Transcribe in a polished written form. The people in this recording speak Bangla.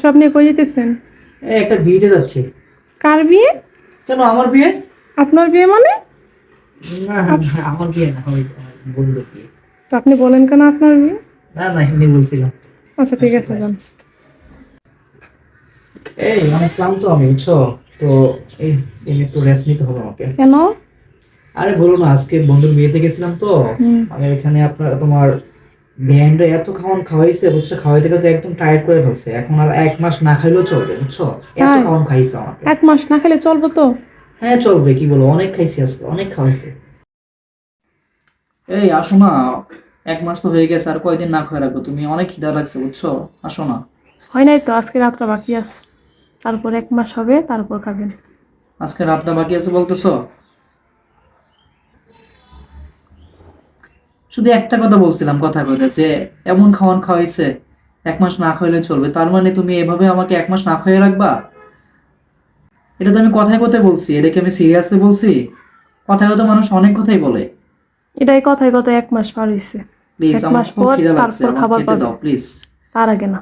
সব নিয়ে কই যেতেছেন? একটা বিয়েতে যাচ্ছি। কার বিয়ে? কেন আমার বিয়ে? আপনার বিয়ে মানে? না না, আমার বিয়ে না, ওই বন্ধুর বিয়ে। তো আপনি বলেন কেন আপনার বিয়ে? না না, এমনি বলছিলাম। আচ্ছা ঠিক আছে যান। এই অনেক ক্লান্ত আমি, বুঝছো তো। এই এই একটু রেস্ট নিতে হবে আমাকে। কেন? আরে বলো না, আজকে বন্ধুর বিয়েতে গেছিলাম তো। হুম। মানে ওখানে আপনার তোমার ব্যান্ডে এত খাওয়ান খাওয়াইছে, বুঝছো, খাওয়াইতে খাওয়াইতে একদম টায়ার্ড করে ফেলছে। এখন আর 1 মাস না খাইলেও চলবে, বুঝছো। এত তাই? খাওয়ান খাইছে আমাকে। 1 মাস না খেলে চলবো তো? হ্যাঁ চলবে, কি বলো, অনেক খাইছি আজকে, অনেক খাওয়াইছে। এই আসো না, 1 মাস তো হয়ে গেছে, আর কয়দিন না খাওয়া রাখবো, তুমি অনেক খিদা লাগছে, বুঝছো। আসো না। হয় নাই তো, আজকে রাতটা বাকি আছে। তারপর 1 মাস হবে, তারপর খাবেন। আজকে রাতটা বাকি আছে বলতেছো? শুধু একটা কথা বলছিলাম, কথা কথা যে এমন খাওয়ান খাওয়াইছে 1 মাস না খাইলে চলবে, তার মানে তুমি এভাবে আমাকে 1 মাস না খাইয়ে রাখবা? এটা তো আমি কথায় কথায় বলছি, এটা কি আমি সিরিয়াসলি বলছি? কথায় কথায় মানুষ অনেক কথাই বলে। এটাই কথায় কথায় 1 মাস পার হইছে। প্লিজ, এক আমার মাস খুব পর খিদা লাগছে, তারপর আমার খাবার খেতে পাবেন, দাও প্লিজ। তার আগে না।